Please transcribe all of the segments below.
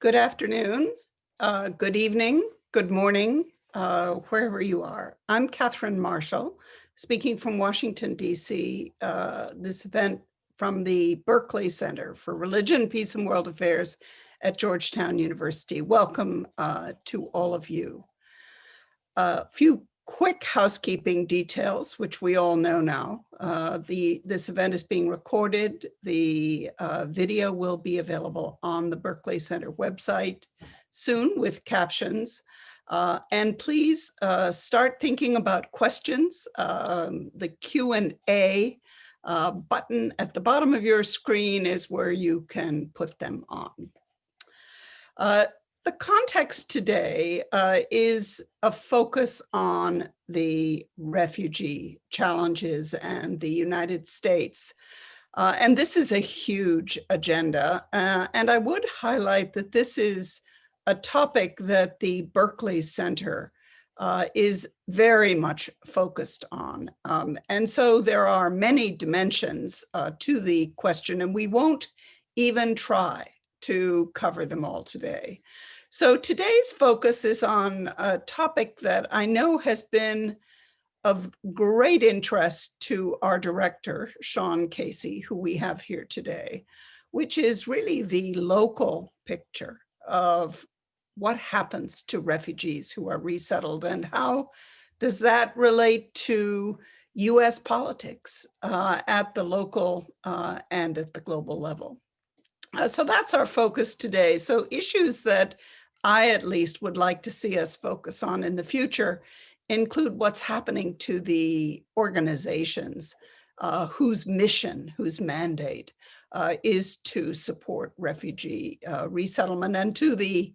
Good afternoon, good evening, good morning, wherever you are. I'm Catherine Marshall, speaking from Washington, D.C. This event from the Berkeley Center for Religion, Peace, and World Affairs at Georgetown University. Welcome to all of you. A few quick housekeeping details, which we all know now. This event is being recorded. The video will be available on the Berkeley Center website soon with captions. And please start thinking about questions. The Q&A button at the bottom of your screen is where you can put them on. The context today is a focus on the refugee challenges and the United States. And this is a huge agenda. And I would highlight that this is a topic that the Berkeley Center is very much focused on. And so there are many dimensions to the question, and we won't even try to cover them all today. So today's focus is on a topic that I know has been of great interest to our director, Sean Casey, who we have here today, which is really the local picture of what happens to refugees who are resettled and how does that relate to US politics at the local and at the global level. So that's our focus today. So issues that I at least would like to see us focus on in the future include what's happening to the organizations whose mission, whose mandate is to support refugee resettlement, and to the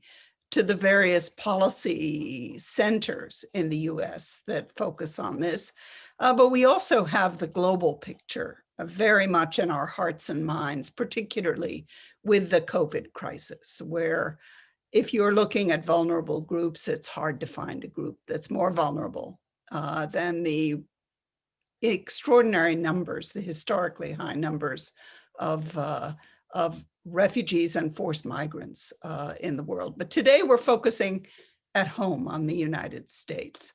various policy centers in the US that focus on this. But we also have the global picture very much in our hearts and minds, particularly with the COVID crisis, where if you're looking at vulnerable groups, it's hard to find a group that's more vulnerable than the extraordinary numbers, the historically high numbers of refugees and forced migrants in the world. But today we're focusing at home on the United States.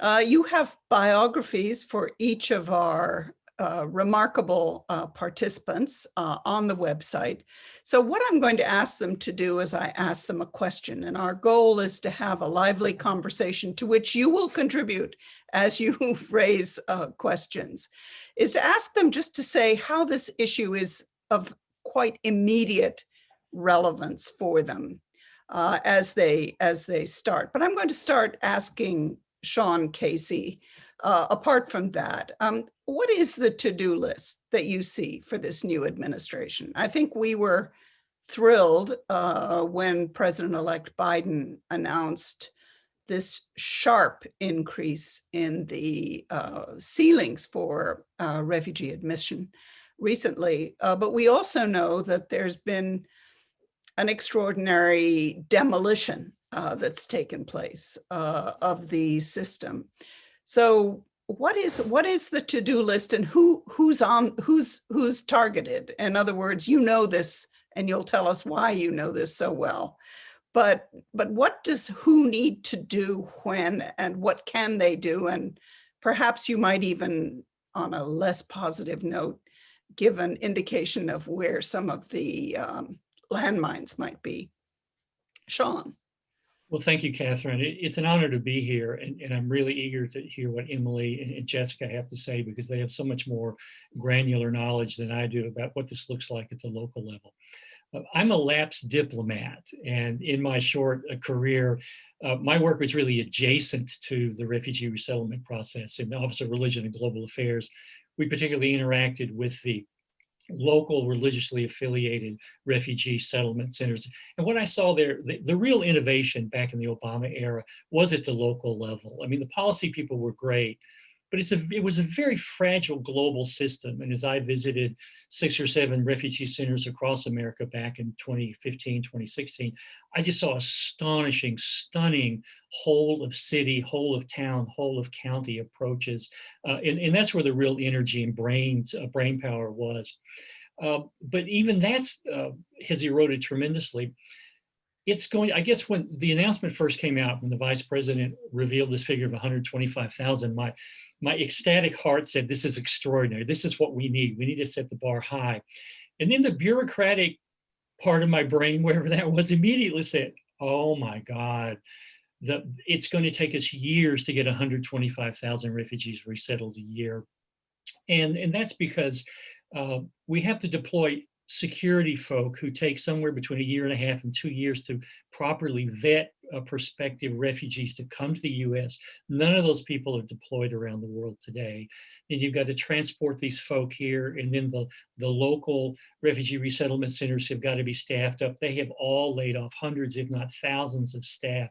You have biographies for each of our remarkable participants on the website. So what I'm going to ask them to do is I ask them a question, and our goal is to have a lively conversation to which you will contribute as you raise questions, is to ask them just to say how this issue is of quite immediate relevance for them as they start. But I'm going to start asking Sean Casey, apart from that, what is the to-do list that you see for this new administration? I think we were thrilled when President-elect Biden announced this sharp increase in the ceilings for refugee admission recently. But we also know that there's been an extraordinary demolition that's taken place of the system. So what is the to-do list, and who's targeted? In other words, you know this, and you'll tell us why you know this so well. But what does who need to do when, and what can they do? And perhaps you might even, on a less positive note, give an indication of where some of the landmines might be. Sean. Well, thank you, Catherine. It's an honor to be here, and I'm really eager to hear what Emily and Jessica have to say, because they have so much more granular knowledge than I do about what this looks like at the local level. I'm a lapsed diplomat, and in my short career, my work was really adjacent to the refugee resettlement process. In the Office of Religion and Global Affairs, we particularly interacted with the local religiously affiliated refugee settlement centers. And what I saw there, the real innovation back in the Obama era was at the local level. I mean, the policy people were great, but it was a very fragile global system. And as I visited 6 or 7 refugee centers across America back in 2015, 2016, I just saw astonishing, stunning whole of city, whole of town, whole of county approaches. And that's where the real energy and brain power was. But even that's has eroded tremendously. it's going, I guess when the announcement first came out, when the vice president revealed this figure of 125,000, my ecstatic heart said, this is extraordinary. This is what we need. We need to set the bar high. And then the bureaucratic part of my brain, wherever that was, immediately said, oh my God, it's going to take us years to get 125,000 refugees resettled a year. And that's because we have to deploy security folk who take somewhere between 1.5 and 2 years to properly vet prospective refugees to come to the US. None of those people are deployed around the world today. And you've got to transport these folk here, and then the local refugee resettlement centers have got to be staffed up. They have all laid off hundreds, if not thousands of staff.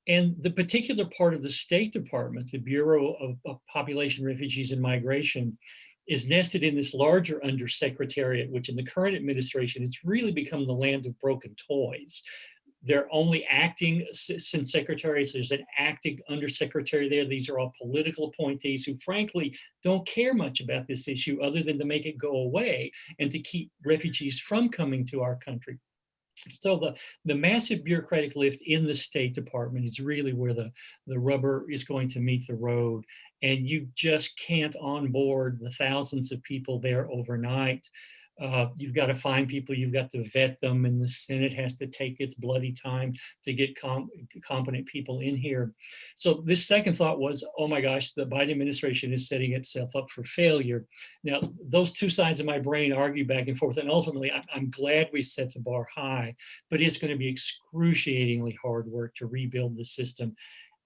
And the particular part of the State Department, the Bureau of Population, Refugees, and Migration, is nested in this larger undersecretariat, which in the current administration, it's really become the land of broken toys. They're only acting since secretaries. There's an acting undersecretary there. These are all political appointees who frankly don't care much about this issue other than to make it go away and to keep refugees from coming to our country. So the massive bureaucratic lift in the State Department is really where the rubber is going to meet the road. And you just can't onboard the thousands of people there overnight. You've got to find people, you've got to vet them, and the Senate has to take its bloody time to get competent people in here. So this second thought was, oh my gosh, the Biden administration is setting itself up for failure. Now, those two sides of my brain argue back and forth, and ultimately I'm glad we set the bar high, but it's going to be excruciatingly hard work to rebuild the system.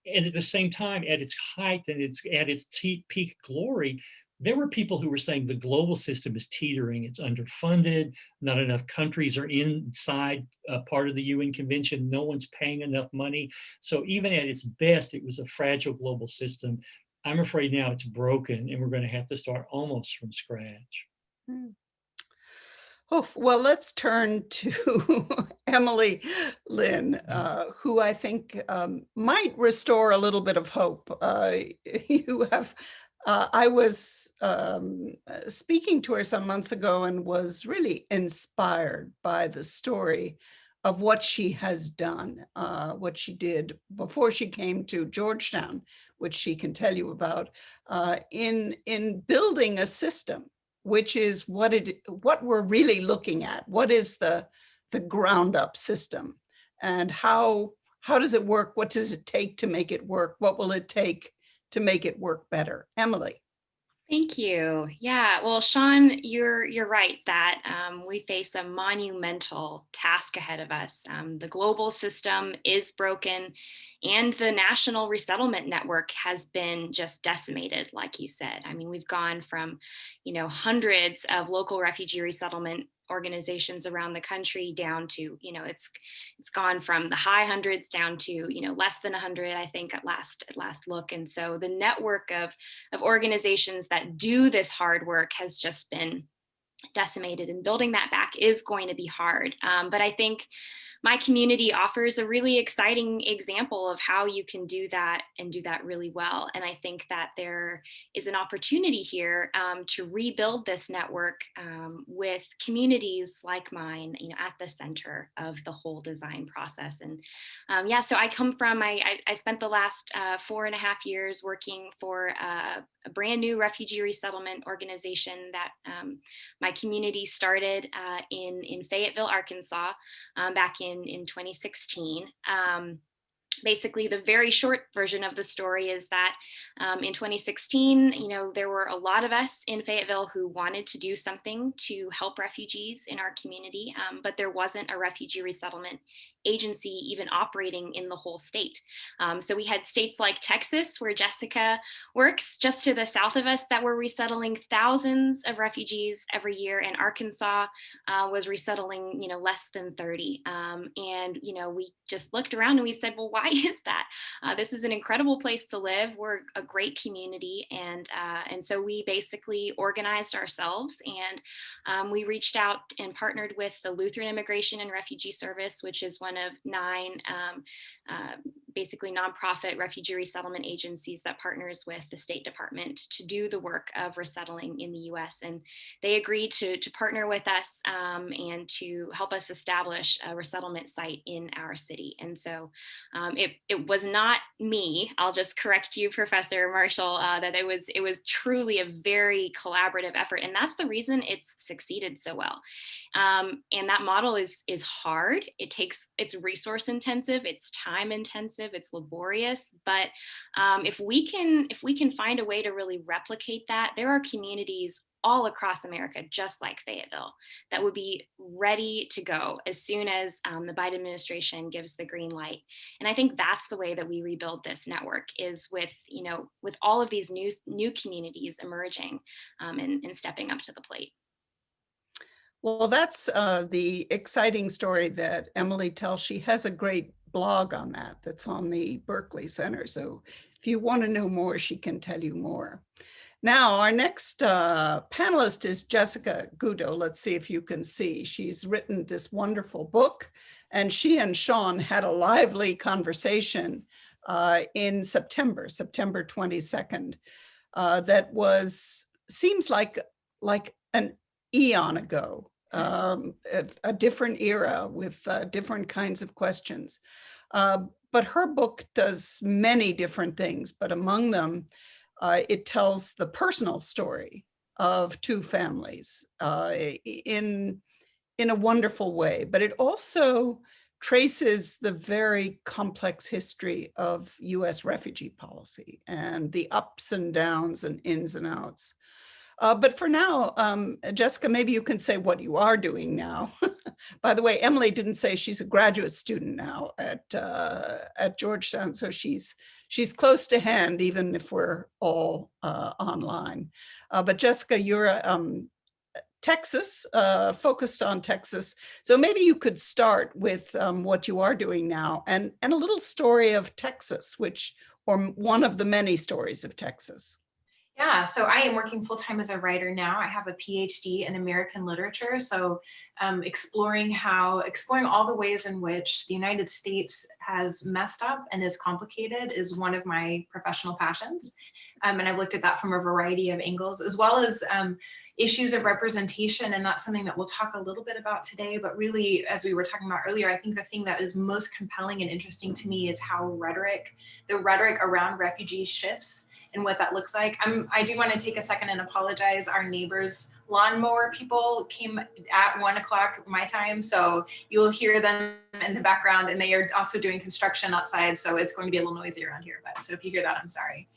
And at the same time, at its height and at its peak glory, there were people who were saying the global system is teetering, it's underfunded, not enough countries are inside part of the UN Convention, no one's paying enough money. So even at its best, it was a fragile global system. I'm afraid now it's broken, and we're going to have to start almost from scratch. Oh, well, let's turn to Emily Lynn, who I think might restore a little bit of hope. You have I was speaking to her some months ago and was really inspired by the story of what she has done, what she did before she came to Georgetown, which she can tell you about, in building a system, which is what we're really looking at. What is the ground up system, and how does it work? What does it take to make it work? What will it take to make it work better? Emily. Thank you. Yeah, well, Sean, you're right that we face a monumental task ahead of us. The global system is broken, and the national resettlement network has been just decimated, like you said. I mean, we've gone from, hundreds of local refugee resettlement organizations around the country down to, it's gone from the high hundreds down to, less than 100, I think at last look. And so the network of organizations that do this hard work has just been decimated, and building that back is going to be hard. But I think my community offers a really exciting example of how you can do that and do that really well. And I think that there is an opportunity here to rebuild this network with communities like mine, at the center of the whole design process. And so I come from, I spent the last 4.5 years working for a brand new refugee resettlement organization that my community started in Fayetteville, Arkansas, back in 2016. Basically, the very short version of the story is that in 2016, there were a lot of us in Fayetteville who wanted to do something to help refugees in our community, but there wasn't a refugee resettlement agency even operating in the whole state. So we had states like Texas, where Jessica works, just to the south of us, that were resettling thousands of refugees every year, and Arkansas was resettling, less than 30. And we just looked around and we said, well, why is that? This is an incredible place to live. We're a great community, and so we basically organized ourselves, and we reached out and partnered with the Lutheran Immigration and Refugee Service, which is one one of 9 basically nonprofit refugee resettlement agencies that partners with the State Department to do the work of resettling in the US. And they agreed to partner with us and to help us establish a resettlement site in our city. And so it was not me, I'll just correct you, Professor Marshall, that it was truly a very collaborative effort. And that's the reason it's succeeded so well. And that model is hard. It's resource intensive, it's time intensive, it's laborious. But if we can find a way to really replicate that, there are communities all across America, just like Fayetteville, that would be ready to go as soon as the Biden administration gives the green light. And I think that's the way that we rebuild this network, is with all of these new communities emerging and stepping up to the plate. Well, that's the exciting story that Emily tells. She has a great blog on that's on the Berkeley Center. So if you want to know more, she can tell you more. Now, our next panelist is Jessica Goudeau. Let's see if you can see. She's written this wonderful book, and she and Sean had a lively conversation in September 22nd. That seems like an eon ago, a different era with different kinds of questions. But her book does many different things, but among them, it tells the personal story of 2 families in a wonderful way, but it also traces the very complex history of US refugee policy and the ups and downs and ins and outs. But for now, Jessica, maybe you can say what you are doing now. By the way, Emily didn't say she's a graduate student now at Georgetown, so she's close to hand, even if we're all online. But Jessica, you're Texas, focused on Texas. So maybe you could start with what you are doing now and a little story of Texas, or one of the many stories of Texas. Yeah, so I am working full-time as a writer now. I have a PhD in American literature. So exploring all the ways in which the United States has messed up and is complicated is one of my professional passions. And I've looked at that from a variety of angles, as well as issues of representation. And that's something that we'll talk a little bit about today. But really, as we were talking about earlier, I think the thing that is most compelling and interesting to me is how the rhetoric around refugees shifts and what that looks like. I do want to take a second and apologize. Our neighbors' lawnmower people came at 1 o'clock my time, so you'll hear them in the background, and they are also doing construction outside, so it's going to be a little noisy around here. But so if you hear that, I'm sorry.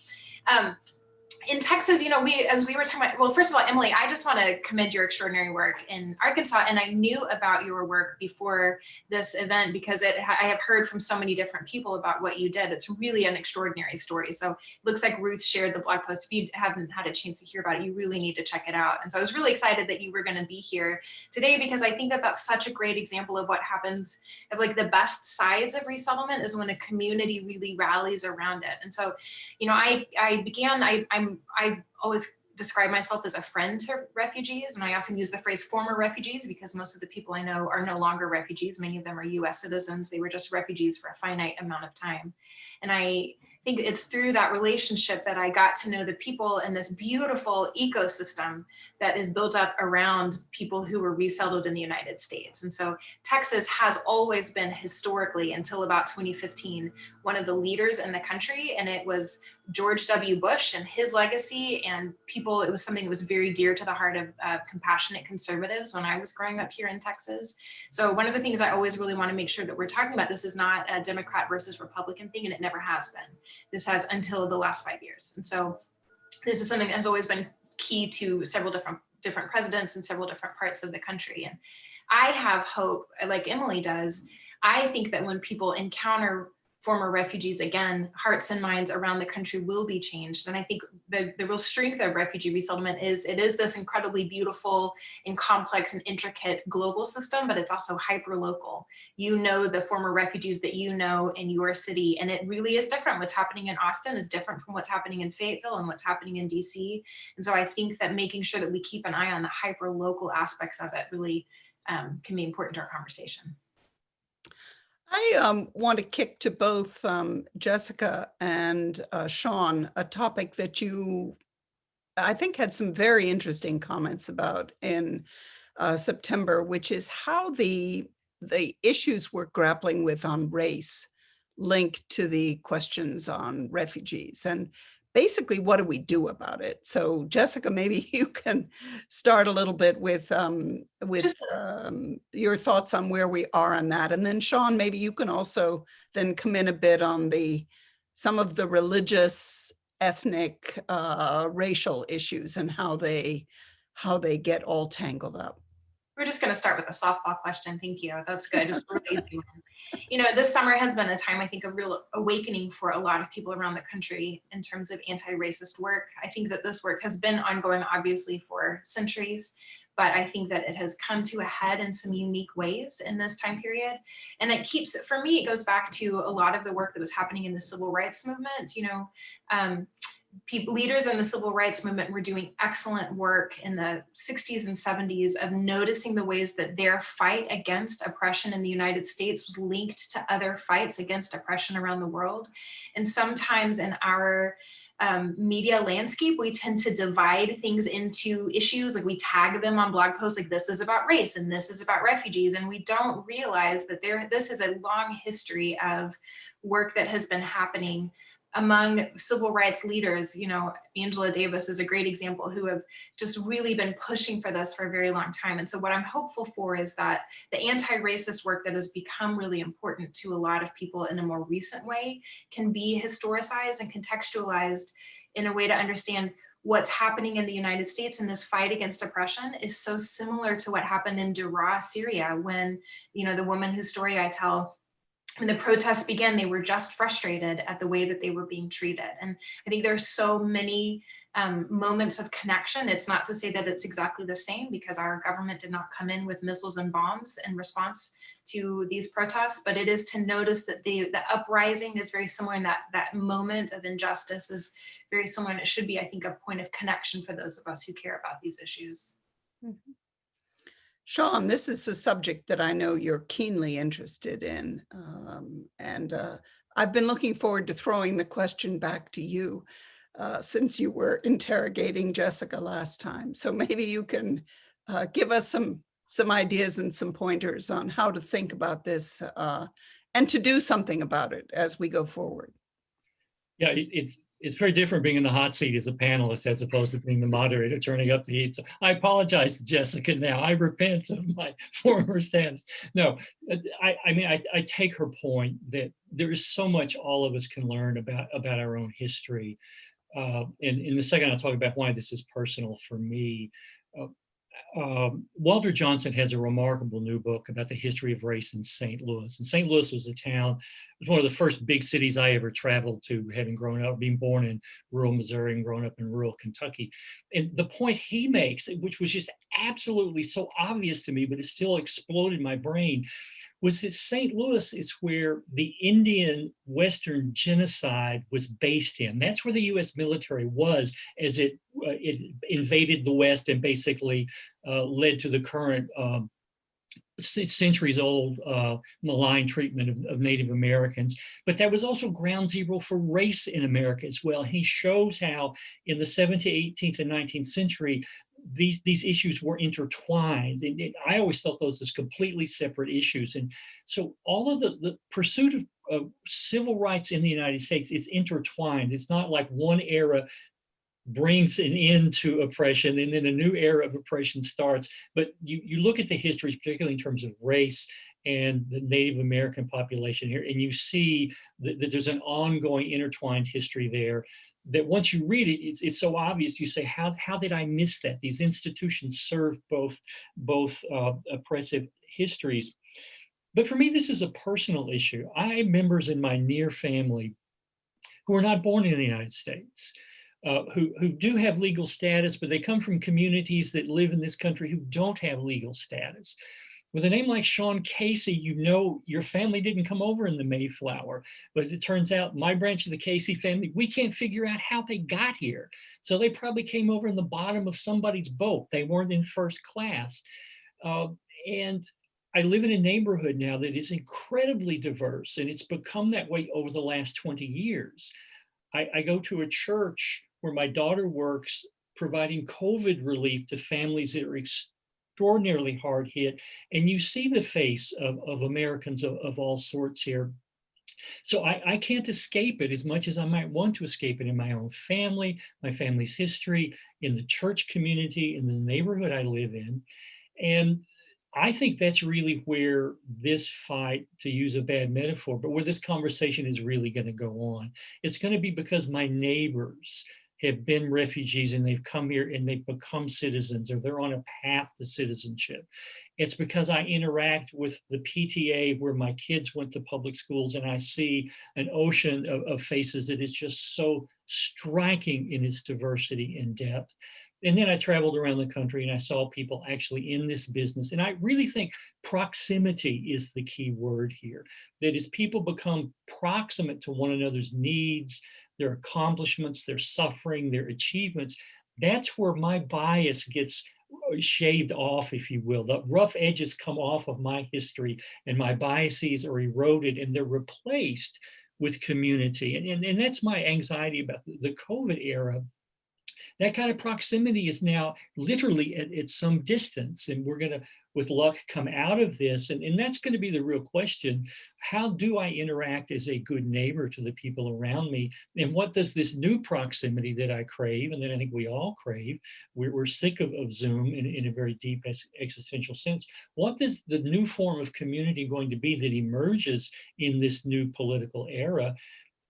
In Texas, as we were talking about, well, first of all, Emily, I just want to commend your extraordinary work in Arkansas. And I knew about your work before this event because I have heard from so many different people about what you did. It's really an extraordinary story. So it looks like Ruth shared the blog post. If you haven't had a chance to hear about it, you really need to check it out. And so I was really excited that you were going to be here today because I think that that's such a great example of what happens, of like the best sides of resettlement is when a community really rallies around it. And so, I've always described myself as a friend to refugees, and I often use the phrase former refugees because most of the people I know are no longer refugees. Many of them are US citizens. They were just refugees for a finite amount of time. And I think it's through that relationship that I got to know the people in this beautiful ecosystem that is built up around people who were resettled in the United States. And so Texas has always been historically, until about 2015, one of the leaders in the country. And it was George W. Bush and his legacy and people, it was something that was very dear to the heart of compassionate conservatives when I was growing up here in Texas. So one of the things I always really want to make sure that we're talking about, this is not a Democrat versus Republican thing, and it never has been. This has until the last 5 years. And so this is something that has always been key to several different presidents in several different parts of the country. And I have hope, like Emily does. I think that when people encounter former refugees again, hearts and minds around the country will be changed. And I think the real strength of refugee resettlement is it is this incredibly beautiful and complex and intricate global system, but it's also hyper local. You know the former refugees that you know in your city, and it really is different. What's happening in Austin is different from what's happening in Fayetteville and what's happening in DC. And so I think that making sure that we keep an eye on the hyper local aspects of it really can be important to our conversation. I want to kick to both Jessica and Sean, a topic that you, I think, had some very interesting comments about in September, which is how the issues we're grappling with on race link to the questions on refugees. And basically, what do we do about it? So, Jessica, maybe you can start a little bit with your thoughts on where we are on that, and then Sean, maybe you can also then come in a bit on some of the religious, ethnic, racial issues and how they get all tangled up. We're just going to start with a softball question. Thank you. That's good. Just really easy one. You know, this summer has been a time, I think, of real awakening for a lot of people around the country in terms of anti-racist work. I think that this work has been ongoing, obviously, for centuries, but I think that it has come to a head in some unique ways in this time period. And it keeps, for me, it goes back to a lot of the work that was happening in the civil rights movement. You know, leaders in the civil rights movement were doing excellent work in the 60s and 70s of noticing the ways that their fight against oppression in the United States was linked to other fights against oppression around the world. And sometimes in our media landscape, we tend to divide things into issues, like we tag them on blog posts like this is about race and this is about refugees, and we don't realize that this is a long history of work that has been happening among civil rights leaders. You know, Angela Davis is a great example, who have just really been pushing for this for a very long time. And so what I'm hopeful for is that the anti-racist work that has become really important to a lot of people in a more recent way can be historicized and contextualized in a way to understand what's happening in the United States in this fight against oppression is so similar to what happened in Daraa, Syria, when, you know, the woman whose story I tell, when the protests began, they were just frustrated at the way that they were being treated. And I think there's so many moments of connection. It's not to say that it's exactly the same, because our government did not come in with missiles and bombs in response to these protests, but it is to notice that the uprising is very similar, and that moment of injustice is very similar. And it should be, I think, a point of connection for those of us who care about these issues. Mm-hmm. Sean, this is a subject that I know you're keenly interested in, and I've been looking forward to throwing the question back to you since you were interrogating Jessica last time. So maybe you can give us some ideas and some pointers on how to think about this and to do something about it as we go forward. Yeah, it's very different being in the hot seat as a panelist as opposed to being the moderator turning up the heat. So I apologize to Jessica now. I repent of my former stance. No, I take her point that there is so much all of us can learn about our own history. And in a second, I'll talk about why this is personal for me. Walter Johnson has a remarkable new book about the history of race in St. Louis. And St. Louis was one of the first big cities I ever traveled to, having grown up, being born in rural Missouri and grown up in rural Kentucky. And the point he makes, which was just absolutely so obvious to me, but it still exploded my brain, was that St. Louis is where the Indian Western genocide was based in. That's where the US military was as it invaded the West and basically led to the current centuries-old malign treatment of Native Americans. But that was also ground zero for race in America as well. He shows how in the 17th, 18th, and 19th century, these issues were intertwined. And I always thought those as completely separate issues. And so all of the pursuit of civil rights in the United States is intertwined. It's not like one era brings an end to oppression and then a new era of oppression starts. But you look at the histories, particularly in terms of race and the Native American population here, and you see that there's an ongoing intertwined history there that once you read it, it's so obvious. You say, how did I miss that? These institutions serve both oppressive histories. But for me, this is a personal issue. I have members in my near family who are not born in the United States, who do have legal status, but they come from communities that live in this country who don't have legal status. With a name like Sean Casey, you know your family didn't come over in the Mayflower. But as it turns out, my branch of the Casey family, we can't figure out how they got here. So they probably came over in the bottom of somebody's boat. They weren't in first class. And I live in a neighborhood now that is incredibly diverse, and it's become that way over the last 20 years. I go to a church where my daughter works, providing COVID relief to families that are extraordinarily hard hit. And you see the face of Americans of all sorts here. So I can't escape it as much as I might want to escape it in my own family, my family's history, in the church community, in the neighborhood I live in. And I think that's really where this fight, to use a bad metaphor, but where this conversation is really going to go on. It's going to be because my neighbors have been refugees and they've come here and they've become citizens, or they're on a path to citizenship. It's because I interact with the PTA where my kids went to public schools, and I see an ocean of faces that is just so striking in its diversity and depth. And then I traveled around the country and I saw people actually in this business. And I really think proximity is the key word here. That as people become proximate to one another's needs, their accomplishments, their suffering, their achievements, that's where my bias gets shaved off, if you will. The rough edges come off of my history and my biases are eroded and they're replaced with community. And that's my anxiety about the COVID era. That kind of proximity is now literally at some distance, and we're going to, with luck, come out of this. And that's going to be the real question. How do I interact as a good neighbor to the people around me? And what does this new proximity that I crave, and that I think we all crave, we're sick of Zoom in a very deep existential sense. What is the new form of community going to be that emerges in this new political era?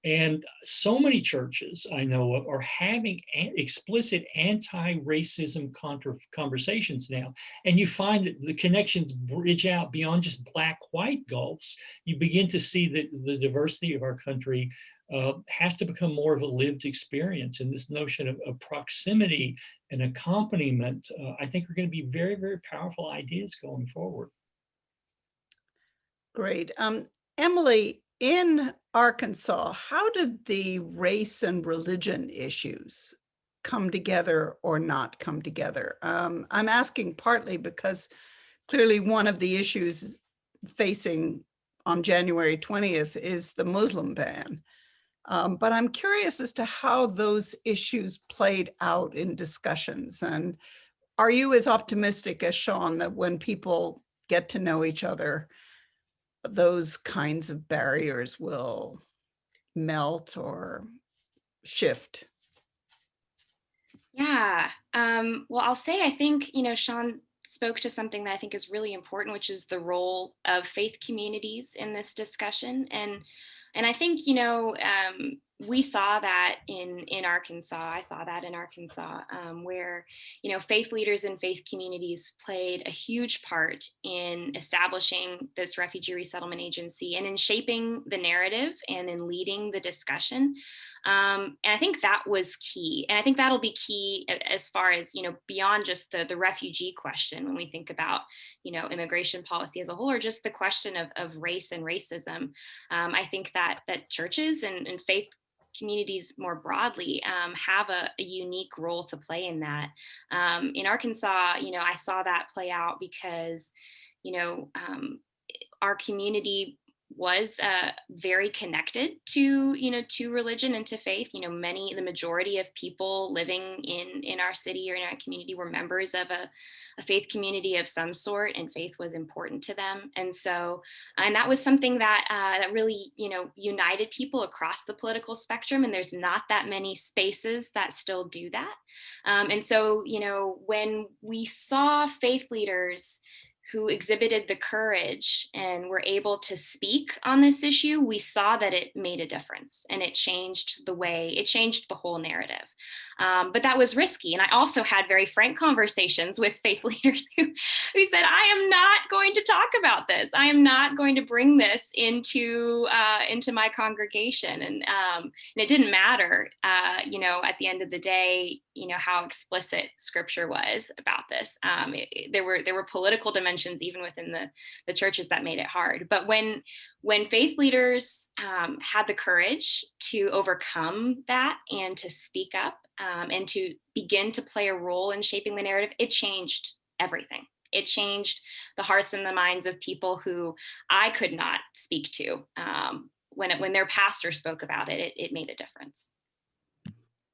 And so many churches I know of are having explicit anti-racism conversations now. And you find that the connections bridge out beyond just black-white gulfs. You begin to see that the diversity of our country has to become more of a lived experience. And this notion of proximity and accompaniment, I think, are going to be very, very powerful ideas going forward. Great. Emily, in Arkansas, how did the race and religion issues come together or not come together? I'm asking partly because clearly one of the issues facing on January 20th is the Muslim ban. But I'm curious as to how those issues played out in discussions. And are you as optimistic as Sean that when people get to know each other, those kinds of barriers will melt or shift? Yeah. Well, I'll say, I think, Sean spoke to something that I think is really important, which is the role of faith communities in this discussion. And I think, we saw that in Arkansas. I saw that in Arkansas, where, faith leaders and faith communities played a huge part in establishing this refugee resettlement agency and in shaping the narrative and in leading the discussion. And I think that was key. And I think that'll be key as far as, beyond just the refugee question, when we think about, immigration policy as a whole, or just the question of race and racism. I think that churches and faith communities more broadly have a unique role to play in that. In Arkansas, I saw that play out because, our community was very connected to religion and to faith. The majority of people living in our city or in our community were members of a faith community of some sort, and faith was important to them. And that was something that that really united people across the political spectrum. And there's not that many spaces that still do that. And so when we saw faith leaders who exhibited the courage and were able to speak on this issue, we saw that it made a difference, and it changed the whole narrative. But that was risky. And I also had very frank conversations with faith leaders who said, I am not going to talk about this. I am not going to bring this into my congregation. And it didn't matter, at the end of the day, how explicit scripture was about this. There were political dimensions even within the churches that made it hard. But when faith leaders had the courage to overcome that and to speak up and to begin to play a role in shaping the narrative, it changed everything. it changed the hearts and the minds of people who I could not speak to. When their pastor spoke about it, it made a difference.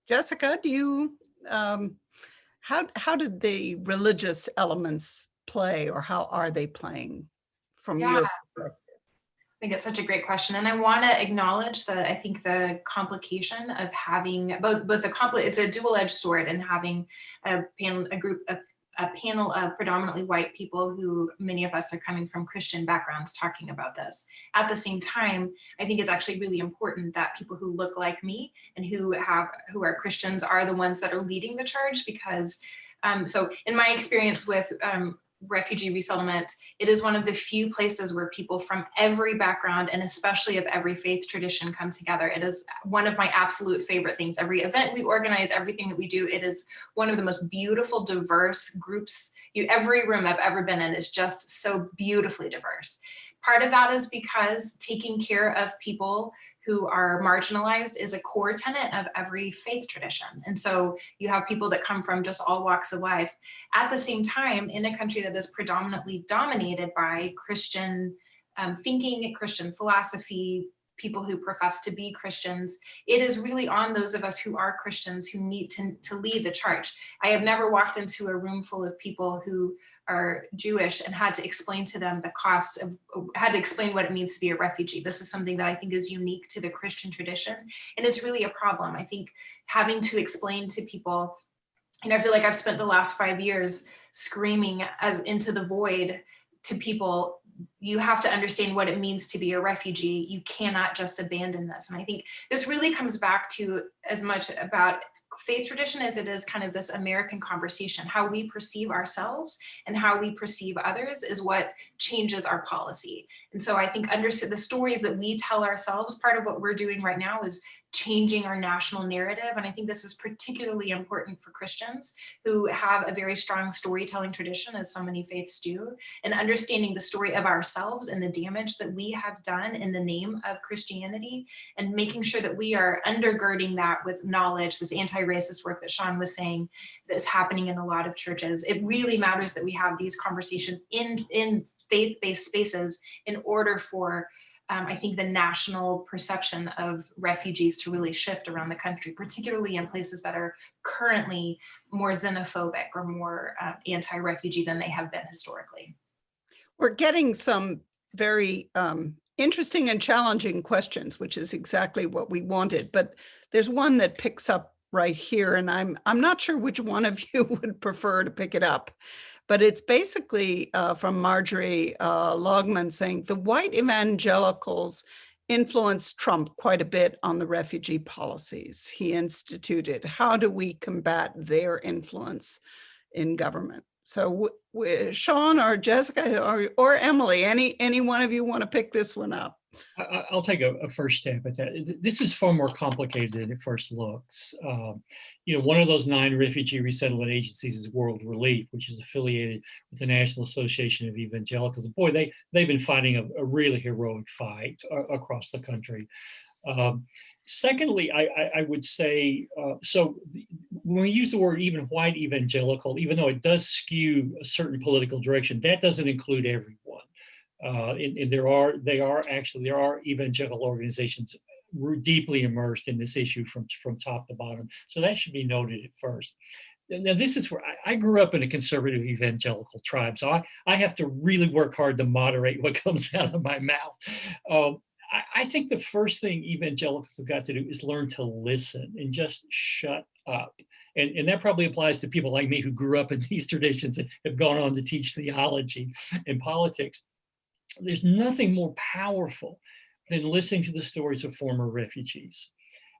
Jessica, do you, how did the religious elements play, or how are they playing from Yeah. your perspective? I think it's such a great question. And I want to acknowledge that I think the complication of having it's a dual-edged sword, and having a panel of predominantly white people, who many of us are coming from Christian backgrounds, talking about this. At the same time, I think it's actually really important that people who look like me and who are Christians are the ones that are leading the charge, because so in my experience with refugee resettlement, it is one of the few places where people from every background, and especially of every faith tradition, come together. It is one of my absolute favorite things. Every event we organize, everything that we do, it is one of the most beautiful, diverse groups. Every room I've ever been in is just so beautifully diverse. Part of that is because taking care of people who are marginalized is a core tenet of every faith tradition. And so you have people that come from just all walks of life. At the same time, in a country that is predominantly dominated by Christian thinking, Christian philosophy, people who profess to be Christians, it is really on those of us who are Christians who need to lead the charge. I have never walked into a room full of people who are Jewish and had to explain to them the costs of, had to explain what it means to be a refugee. This is something that I think is unique to the Christian tradition. And it's really a problem. I think having to explain to people, and I feel like I've spent the last 5 years screaming as into the void to people, you have to understand what it means to be a refugee. You cannot just abandon this. And I think this really comes back to as much about faith tradition as it is kind of this American conversation. How we perceive ourselves and how we perceive others is what changes our policy. And so I think the stories that we tell ourselves, part of what we're doing right now is changing our national narrative. And I think this is particularly important for Christians who have a very strong storytelling tradition, as so many faiths do, and understanding the story of ourselves and the damage that we have done in the name of Christianity, and making sure that we are undergirding that with knowledge, this anti-racist work that Sean was saying that is happening in a lot of churches. It really matters that we have these conversations in faith-based spaces in order for I think the national perception of refugees to really shift around the country, particularly in places that are currently more xenophobic or more anti-refugee than they have been historically. We're getting some very interesting and challenging questions, which is exactly what we wanted. But there's one that picks up right here, and I'm not sure which one of you would prefer to pick it up. But it's basically from Marjorie Logman saying, the white evangelicals influenced Trump quite a bit on the refugee policies he instituted. How do we combat their influence in government? So Sean or Jessica or Emily, any one of you want to pick this one up? I'll take a first stab at that. This is far more complicated than it first looks. One of those 9 refugee resettlement agencies is World Relief, which is affiliated with the National Association of Evangelicals. Boy, they've been fighting a really heroic fight across the country. Secondly, I would say, so when we use the word even white evangelical, even though it does skew a certain political direction, that doesn't include everyone. And there are evangelical organizations deeply immersed in this issue from top to bottom. So that should be noted at first. Now, this is where I grew up in a conservative evangelical tribe, so I have to really work hard to moderate what comes out of my mouth. I think the first thing evangelicals have got to do is learn to listen and just shut up. And that probably applies to people like me who grew up in these traditions and have gone on to teach theology and politics. There's nothing more powerful than listening to the stories of former refugees.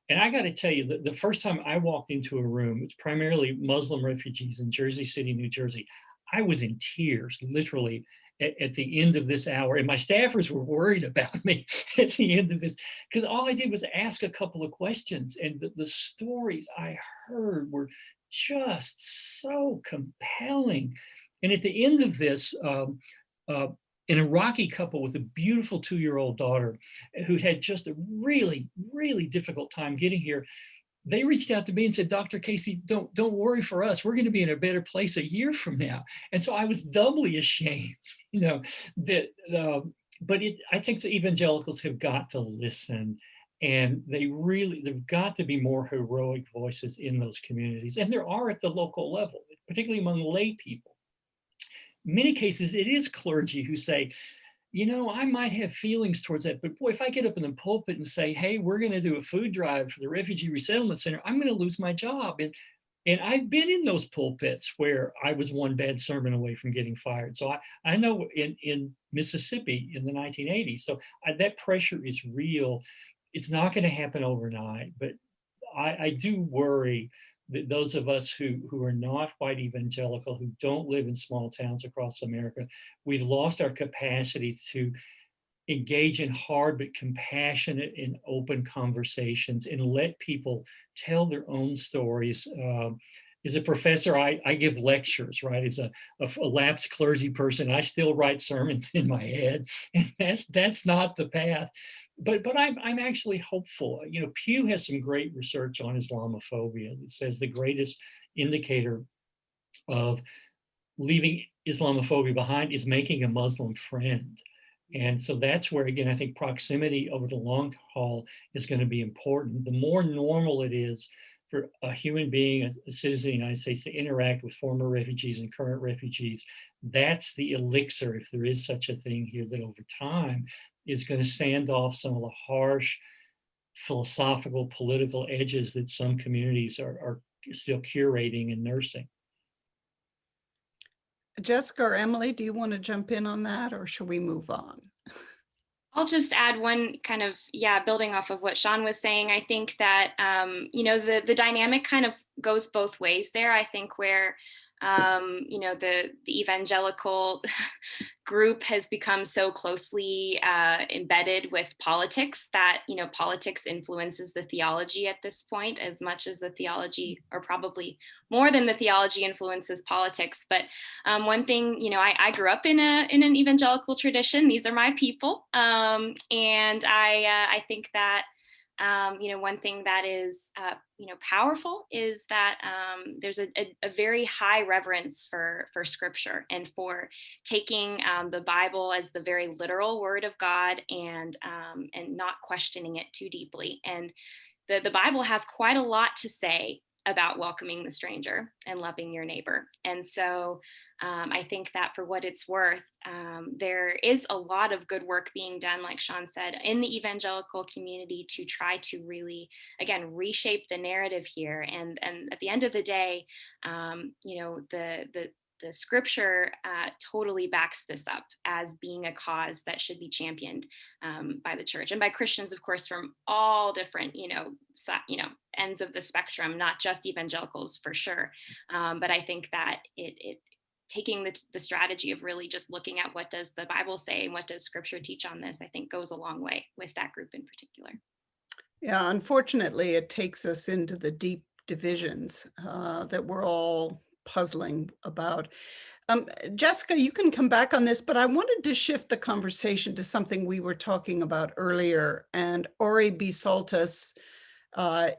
And I got to tell you, the first time I walked into a room, it's primarily Muslim refugees in Jersey City, New Jersey, I was in tears, literally, at the end of this hour. And my staffers were worried about me at the end of this, because all I did was ask a couple of questions. And the stories I heard were just so compelling. And at the end of this, an Iraqi couple with a beautiful 2-year-old daughter who had just a really, really difficult time getting here, they reached out to me and said, Dr. Casey, don't worry for us. We're going to be in a better place a year from now. And so I was doubly ashamed, that, but I think the evangelicals have got to listen, and they've got to be more heroic voices in those communities. And there are at the local level, particularly among lay people. In many cases, it is clergy who say, I might have feelings towards that, but boy, if I get up in the pulpit and say, hey, we're going to do a food drive for the Refugee Resettlement Center, I'm going to lose my job. And I've been in those pulpits where I was one bad sermon away from getting fired. So I know in Mississippi in the 1980s, so that pressure is real. It's not going to happen overnight, but I do worry that those of us who are not white evangelical, who don't live in small towns across America, we've lost our capacity to engage in hard but compassionate and open conversations and let people tell their own stories. As a professor, I give lectures, right? As a lapsed clergy person, I still write sermons in my head, and that's not the path. But I'm actually hopeful. Pew has some great research on Islamophobia that says the greatest indicator of leaving Islamophobia behind is making a Muslim friend. And so that's where, again, I think proximity over the long haul is going to be important. The more normal it is for a human being, a citizen of the United States, to interact with former refugees and current refugees, that's the elixir, if there is such a thing here, that over time is going to sand off some of the harsh philosophical, political edges that some communities are still curating and nursing. Jessica or Emily, do you want to jump in on that, or should we move on? I'll just add one kind of, building off of what Sean was saying. I think that, the dynamic kind of goes both ways there. I think where, the evangelical group has become so closely embedded with politics that, politics influences the theology at this point as much as the theology, or probably more than the theology, influences politics. But one thing, I grew up in an evangelical tradition. These are my people. And I think that, one thing that is, powerful is that there's a very high reverence for Scripture and for taking the Bible as the very literal Word of God and not questioning it too deeply. And the Bible has quite a lot to say about welcoming the stranger and loving your neighbor. And so I think that for what it's worth, there is a lot of good work being done, like Sean said, in the evangelical community to try to really, again, reshape the narrative here. And at the end of the day, the Scripture totally backs this up as being a cause that should be championed by the church and by Christians, of course, from all different, ends of the spectrum, not just evangelicals for sure. But I think that it taking the strategy of really just looking at what does the Bible say and what does Scripture teach on this, I think goes a long way with that group in particular. Yeah, unfortunately, it takes us into the deep divisions that we're all puzzling about. Jessica, you can come back on this, but I wanted to shift the conversation to something we were talking about earlier. And Ori Bisaltas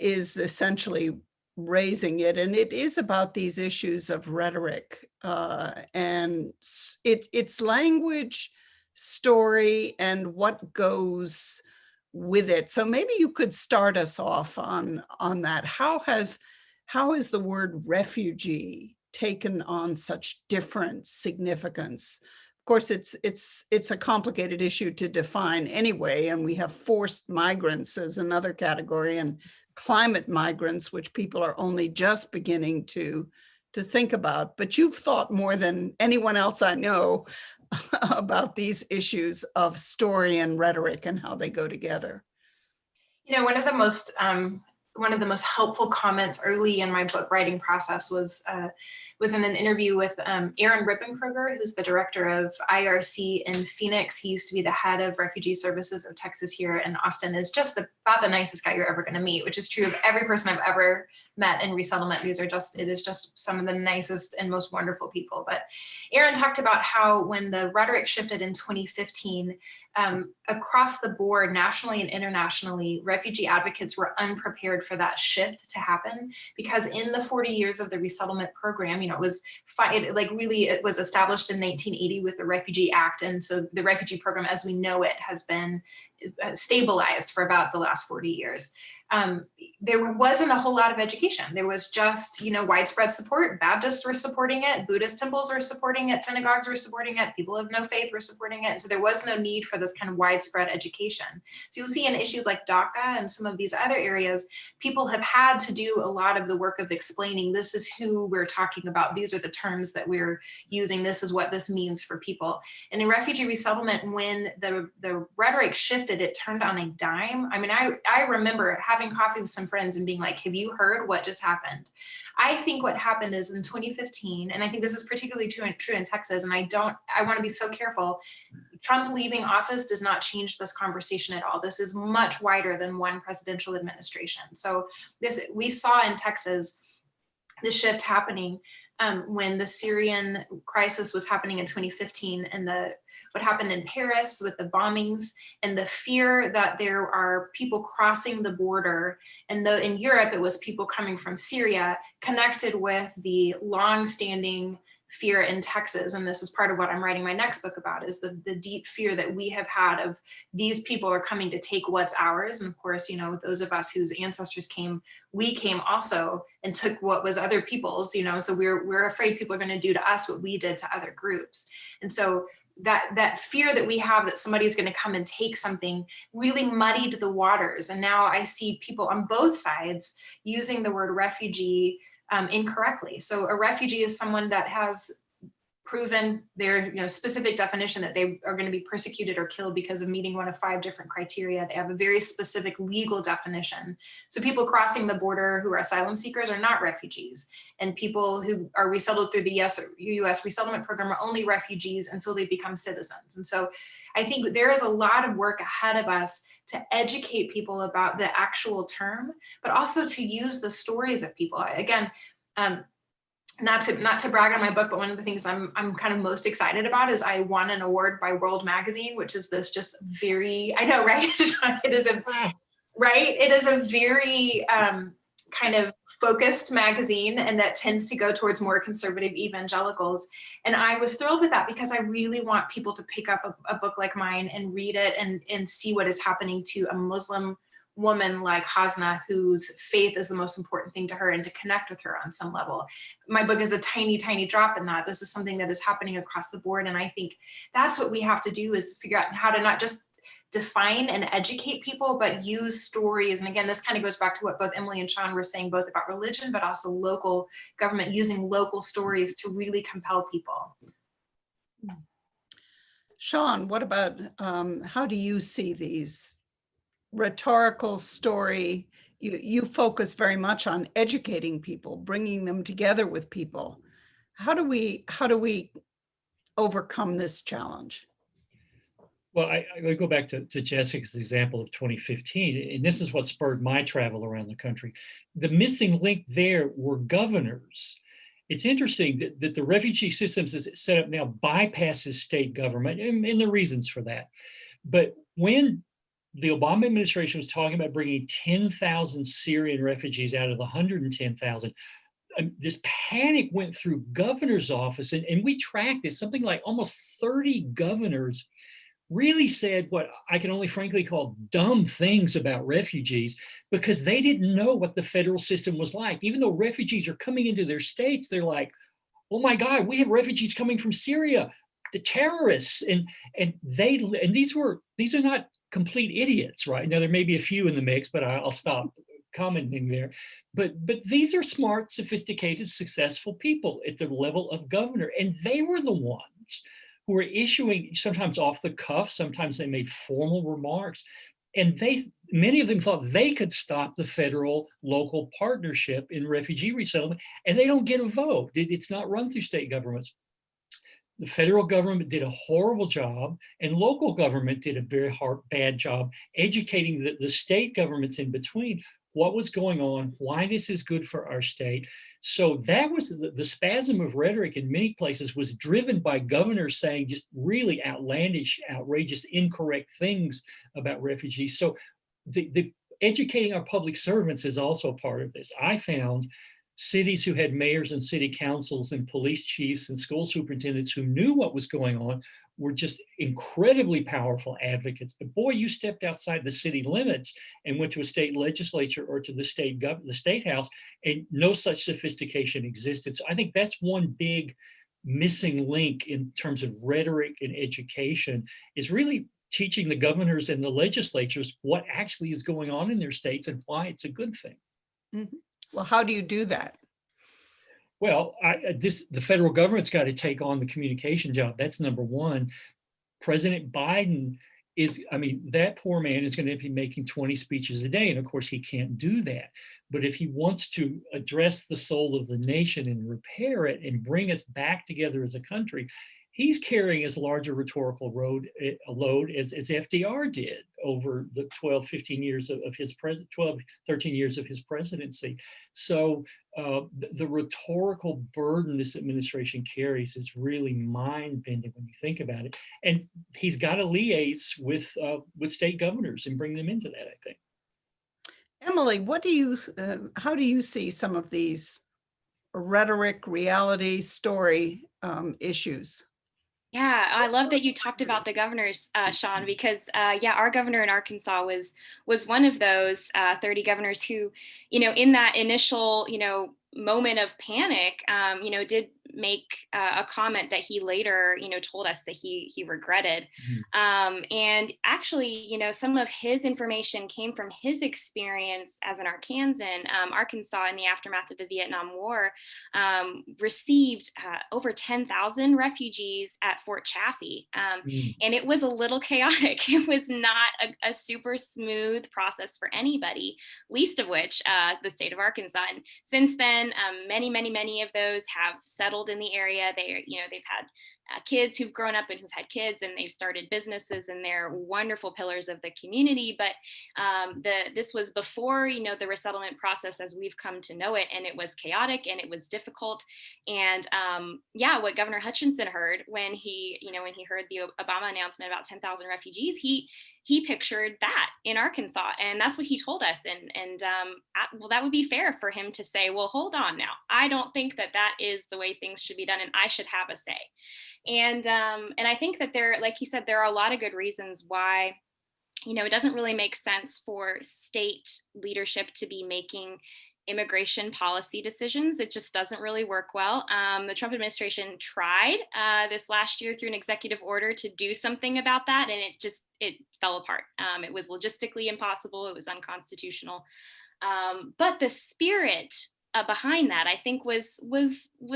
is essentially raising it, and it is about these issues of rhetoric and it's language, story, and what goes with it. So maybe you could start us off on that. How has the word refugee taken on such different significance? Of course, it's a complicated issue to define anyway, and we have forced migrants as another category, and climate migrants, which people are only just beginning to think about. But you've thought more than anyone else I know about these issues of story and rhetoric and how they go together. One of the most helpful comments early in my book writing process was in an interview with Aaron Rippenkruger, who's the director of IRC in Phoenix. He used to be the head of refugee services of Texas here in Austin. Is just about the nicest guy you're ever going to meet, which is true of every person I've ever met in resettlement. It is just some of the nicest and most wonderful people. But Aaron talked about how when the rhetoric shifted in 2015, across the board, nationally and internationally, refugee advocates were unprepared for that shift to happen, because in the 40 years of the resettlement program, it was it was established in 1980 with the Refugee Act. And so the refugee program as we know it has been stabilized for about the last 40 years. There wasn't a whole lot of education. There was just, widespread support. Baptists were supporting it. Buddhist temples were supporting it. Synagogues were supporting it. People of no faith were supporting it. And so there was no need for this kind of widespread education. So you'll see in issues like DACA and some of these other areas, people have had to do a lot of the work of explaining, this is who we're talking about. These are the terms that we're using. This is what this means for people. And in refugee resettlement, when the rhetoric shifted, it turned on a dime. I mean, I remember having coffee with some friends and being like, have you heard what just happened? I think what happened is in 2015, and I think this is particularly true in Texas, and I want to be so careful. Trump leaving office does not change this conversation at all. This is much wider than one presidential administration. So we saw in Texas the shift happening when the Syrian crisis was happening in 2015, and what happened in Paris with the bombings and the fear that there are people crossing the border. And in Europe, it was people coming from Syria, connected with the long-standing fear in Texas. And this is part of what I'm writing my next book about, is the deep fear that we have had of these people are coming to take what's ours. And of course, those of us whose ancestors came, we came also and took what was other people's, so we're afraid people are going to do to us what we did to other groups. And so that fear that we have that somebody's going to come and take something really muddied the waters. And now I see people on both sides using the word refugee incorrectly. So a refugee is someone that has proven their specific definition that they are going to be persecuted or killed because of meeting one of 5 different criteria. They have a very specific legal definition. So people crossing the border who are asylum seekers are not refugees, and people who are resettled through the U.S. resettlement program are only refugees until they become citizens. And so I think there is a lot of work ahead of us to educate people about the actual term, but also to use the stories of people. Again, not to brag on my book, but one of the things I'm kind of most excited about is I won an award by World Magazine, which is this just very, I know, right? It is a very kind of focused magazine, and that tends to go towards more conservative evangelicals. And I was thrilled with that because I really want people to pick up a book like mine and read it and see what is happening to a Muslim woman like Hasna, whose faith is the most important thing to her, and to connect with her on some level. My book is a tiny, tiny drop in that. This is something that is happening across the board. And I think that's what we have to do, is figure out how to not just define and educate people, but use stories. And again, this kind of goes back to what both Emily and Sean were saying, both about religion, but also local government, using local stories to really compel people. Sean, what about, how do you see these rhetorical story? You focus very much on educating people, bringing them together with people. How do we overcome this challenge? Well, I go back to Jessica's example of 2015, and this is what spurred my travel around the country. The missing link there were governors. It's interesting that the refugee systems as it's set up now bypasses state government, and the reasons for that. But when the Obama administration was talking about bringing 10,000 Syrian refugees out of the 110,000, this panic went through governor's office, and we tracked this. Something like almost 30 governors really said what I can only frankly call dumb things about refugees, because they didn't know what the federal system was like. Even though refugees are coming into their states, they're like, oh my God, we have refugees coming from Syria, the terrorists. And these are not complete idiots, right? Now, there may be a few in the mix, but I'll stop commenting there. But these are smart, sophisticated, successful people at the level of governor. And they were the ones who were issuing, sometimes off the cuff, sometimes they made formal remarks. And many of them thought they could stop the federal local partnership in refugee resettlement, and they don't get a vote. It's not run through state governments. The federal government did a horrible job, and local government did a very bad job educating the state governments in between what was going on, why this is good for our state. So that was the spasm of rhetoric in many places was driven by governors saying just really outlandish, outrageous, incorrect things about refugees. So the educating our public servants is also part of this. I found cities who had mayors and city councils and police chiefs and school superintendents who knew what was going on were just incredibly powerful advocates. But boy, you stepped outside the city limits and went to a state legislature or to the state house, and no such sophistication existed. So I think that's one big missing link in terms of rhetoric and education, is really teaching the governors and the legislatures what actually is going on in their states and why it's a good thing. Mhm. Well, how do you do that? Well, the federal government's got to take on the communication job. That's number one. President Biden is, I mean, that poor man is going to be making 20 speeches a day. And of course, he can't do that. But if he wants to address the soul of the nation and repair it and bring us back together as a country, he's carrying as large a rhetorical load as FDR did over the 12, 15 years of his 12, 13 years of his presidency. So the rhetorical burden this administration carries is really mind-bending when you think about it. And he's got to liaise with state governors and bring them into that, I think. Emily, how do you see some of these rhetoric, reality, story issues? Yeah, I love that you talked about the governors, Sean, because yeah, our governor in Arkansas was one of those 30 governors who, in that initial, moment of panic, did make a comment that he later, told us that he regretted. And actually, some of his information came from his experience as an Arkansan. Arkansas, in the aftermath of the Vietnam War, received over 10,000 refugees at Fort Chaffee. And it was a little chaotic. It was not a super smooth process for anybody, least of which the state of Arkansas. And since then, many of those have settled in the area. They've had kids who've grown up and who've had kids, and they've started businesses, and they're wonderful pillars of the community. But this was before, the resettlement process as we've come to know it, and it was chaotic and it was difficult. And what Governor Hutchinson heard when he heard the Obama announcement about 10,000 refugees, he pictured that in Arkansas, and that's what he told us. And well, that would be fair for him to say, well, hold on now, I don't think that is the way things should be done, and I should have a say. And I think that like you said, there are a lot of good reasons why, it doesn't really make sense for state leadership to be making immigration policy decisions. It just doesn't really work well. The Trump administration tried this last year through an executive order to do something about that, and it fell apart. It was logistically impossible. It was unconstitutional. But the spirit behind that, I think, was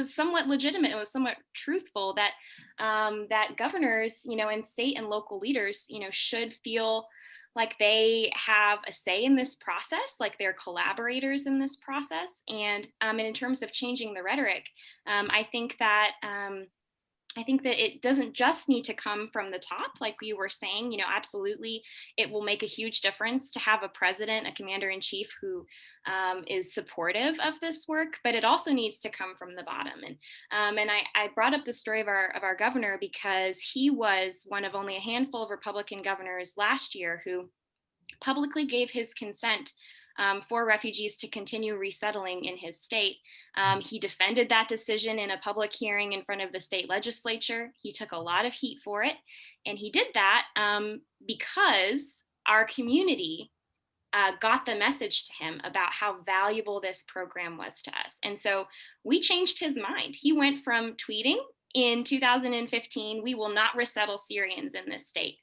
somewhat legitimate. It was somewhat truthful that that governors, and state and local leaders, should feel like they have a say in this process, like they're collaborators in this process. And in terms of changing the rhetoric, I think that it doesn't just need to come from the top, like you were saying. Absolutely, it will make a huge difference to have a president, a commander in chief who is supportive of this work, but it also needs to come from the bottom. And I brought up the story of our governor because he was one of only a handful of Republican governors last year who publicly gave his consent for refugees to continue resettling in his state. He defended that decision in a public hearing in front of the state legislature. He took a lot of heat for it. And he did that because our community got the message to him about how valuable this program was to us. And so we changed his mind. He went from tweeting in 2015, "We will not resettle Syrians in this state,"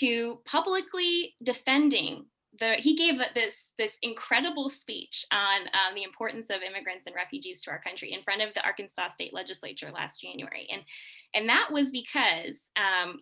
to publicly defending he gave this incredible speech on the importance of immigrants and refugees to our country in front of the Arkansas State Legislature last January. And that was because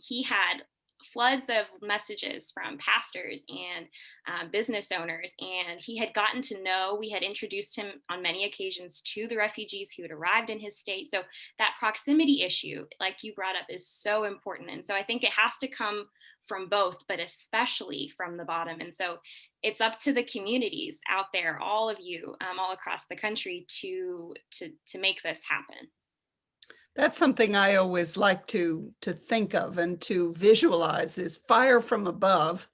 he had floods of messages from pastors and business owners. And he had gotten to know, we had introduced him on many occasions to the refugees who had arrived in his state. So that proximity issue, like you brought up, is so important. And so I think it has to come from both, but especially from the bottom. And so it's up to the communities out there, all of you, all across the country, to make this happen. That's something I always like to think of and to visualize is fire from above,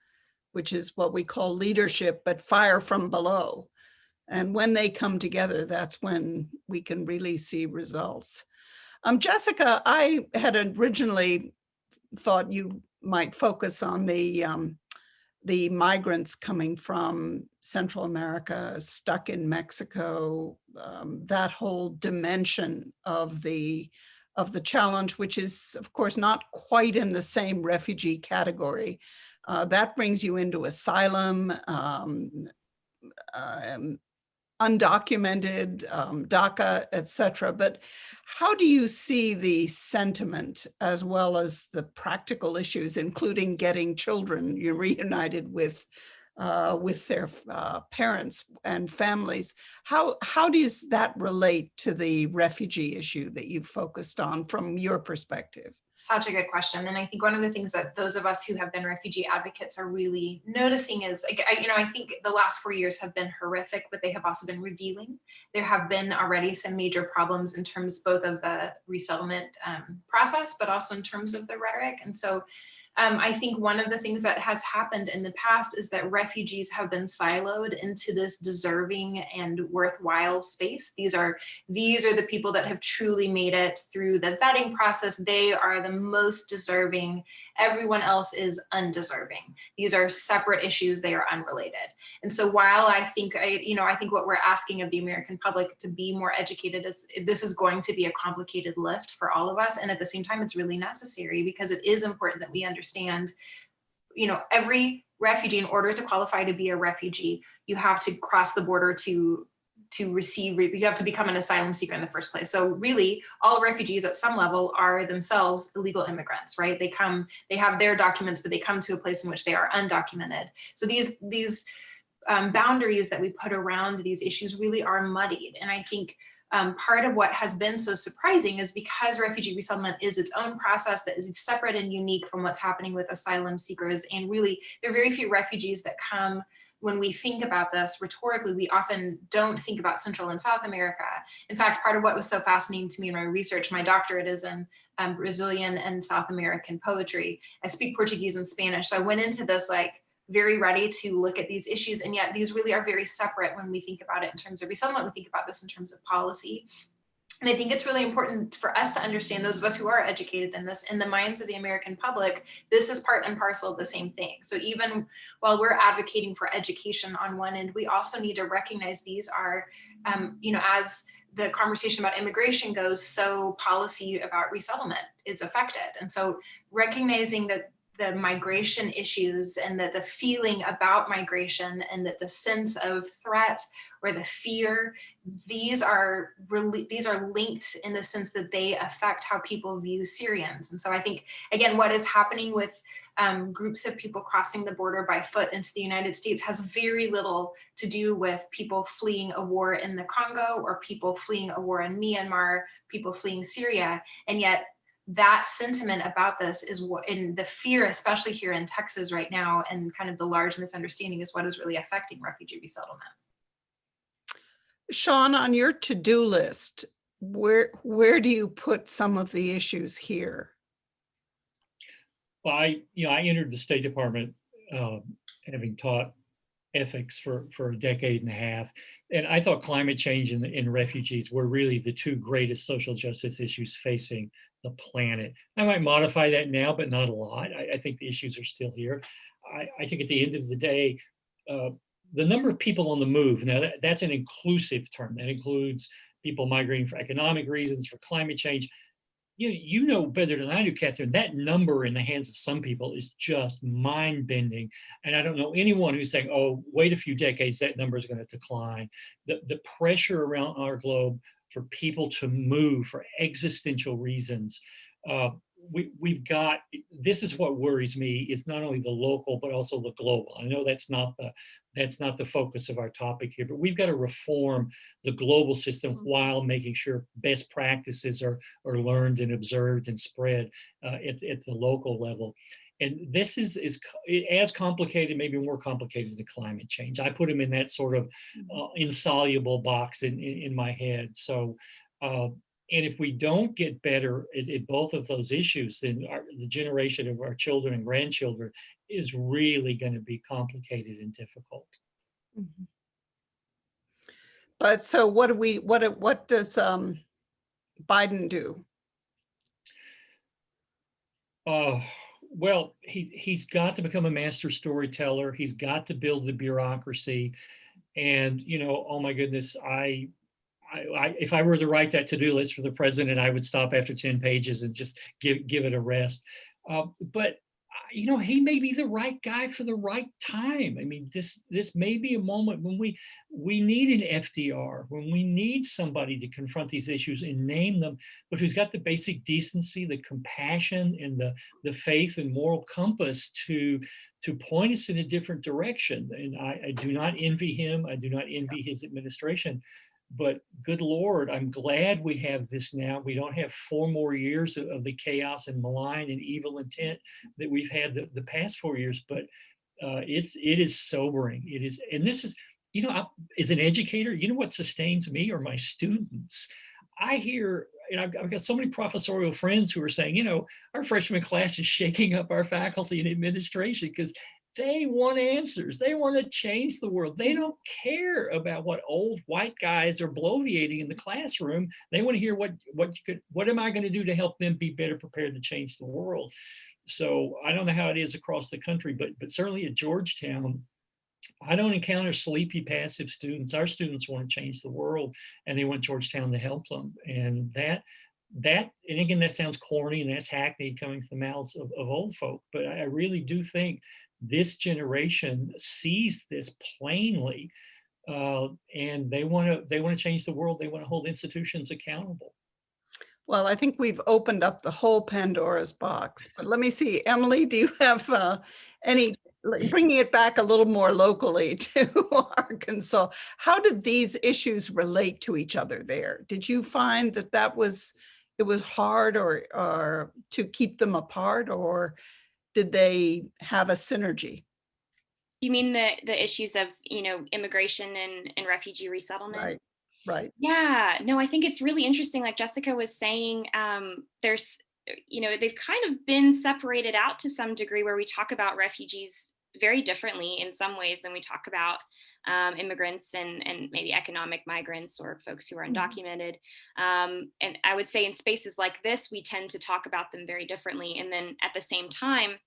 which is what we call leadership, but fire from below. And when they come together, that's when we can really see results. Jessica, I had originally thought you might focus on the migrants coming from Central America, stuck in Mexico, that whole dimension of the challenge, which is, of course, not quite in the same refugee category. That brings you into asylum, undocumented, DACA, et cetera. But how do you see the sentiment as well as the practical issues, including getting children reunited with their parents and families? How does that relate to the refugee issue that you focused on from your perspective? Such a good question. And I think one of the things that those of us who have been refugee advocates are really noticing is, I think the last 4 years have been horrific, but they have also been revealing. There have been already some major problems in terms both of the resettlement process, but also in terms of the rhetoric. And so I think one of the things that has happened in the past is that refugees have been siloed into this deserving and worthwhile space. These are the people that have truly made it through the vetting process. They are the most deserving. Everyone else is undeserving. These are separate issues. They are unrelated. And so while I think what we're asking of the American public to be more educated is this is going to be a complicated lift for all of us. And at the same time, it's really necessary because it is important that we understand, every refugee, in order to qualify to be a refugee, you have to cross the border to receive, you have to become an asylum seeker in the first place. So really, all refugees at some level are themselves illegal immigrants, right? They have their documents, but they come to a place in which they are undocumented. So these boundaries that we put around these issues really are muddied. And I think part of what has been so surprising is because refugee resettlement is its own process that is separate and unique from what's happening with asylum seekers. And really, there are very few refugees that come. When we think about this rhetorically, we often don't think about Central and South America. In fact, part of what was so fascinating to me in my research, my doctorate is in Brazilian and South American poetry. I speak Portuguese and Spanish. So I went into this very ready to look at these issues. And yet these really are very separate when we think about it in terms of resettlement. We think about this in terms of policy. And I think it's really important for us to understand, those of us who are educated in this, in the minds of the American public, this is part and parcel of the same thing. So even while we're advocating for education on one end, we also need to recognize these are, as the conversation about immigration goes, so policy about resettlement is affected. And so recognizing that the migration issues and that the feeling about migration and that the sense of threat or the fear, these are linked in the sense that they affect how people view Syrians. And so I think, again, what is happening with groups of people crossing the border by foot into the United States has very little to do with people fleeing a war in the Congo or people fleeing a war in Myanmar, people fleeing Syria. And yet that sentiment about this is what, in the fear, especially here in Texas right now, and kind of the large misunderstanding is what is really affecting refugee resettlement. Sean, on your to-do list, where do you put some of the issues here? Well, I entered the State Department having taught ethics for a decade and a half. And I thought climate change and refugees were really the two greatest social justice issues facing the planet. I might modify that now, but not a lot. I think the issues are still here. I think at the end of the day, the number of people on the move, now that's an inclusive term. That includes people migrating for economic reasons, for climate change. You know better than I do, Catherine, that number in the hands of some people is just mind-bending. And I don't know anyone who's saying, oh, wait a few decades, that number is going to decline. The pressure around our globe for people to move for existential reasons we've got, this is what worries me. It's not only the local, but also the global. I know that's not the focus of our topic here, but we've got to reform the global system while making sure best practices are learned and observed and spread at the local level. And this is as complicated, maybe more complicated than climate change. I put them in that sort of insoluble box in my head. So, and if we don't get better at both of those issues, then the generation of our children and grandchildren is really going to be complicated and difficult. Mhm. But so what does Biden do? Well, he's got to become a master storyteller. He's got to build the bureaucracy. And, oh my goodness, if I were to write that to-do list for the president, I would stop after 10 pages and just give it a rest. But he may be the right guy for the right time. I mean, this may be a moment when we need an FDR, when we need somebody to confront these issues and name them, but who's got the basic decency, the compassion, and the faith and moral compass to point us in a different direction. And I do not envy him. I do not envy his administration. But good Lord, I'm glad we have this now. We don't have 4 more years of the chaos and malign and evil intent that we've had the past 4 years. But it is sobering. It is, and this is, as an educator, what sustains me are my students. I hear, and I've got so many professorial friends who are saying, our freshman class is shaking up our faculty and administration because they want answers. They want to change the world. They don't care about what old white guys are bloviating in the classroom. They want to hear what am I going to do to help them be better prepared to change the world? So I don't know how it is across the country, but certainly at Georgetown, I don't encounter sleepy, passive students. Our students want to change the world, and they want Georgetown to help them. And and again, that sounds corny and that's hackneyed coming from the mouths of old folk, but I really do think this generation sees this plainly, and they want to change the world. They want to hold institutions accountable. Well, I think we've opened up the whole Pandora's box, but let me see, Emily, do you have any, bringing it back a little more locally to Arkansas, how did these issues relate to each other there? Did you find that it was hard or to keep them apart, or did they have a synergy? You mean the issues of, immigration and refugee resettlement? Right. Yeah, no, I think it's really interesting. Like Jessica was saying, there's, they've kind of been separated out to some degree where we talk about refugees very differently in some ways than we talk about immigrants and maybe economic migrants or folks who are undocumented. And I would say in spaces like this, we tend to talk about them very differently. And then at the same time,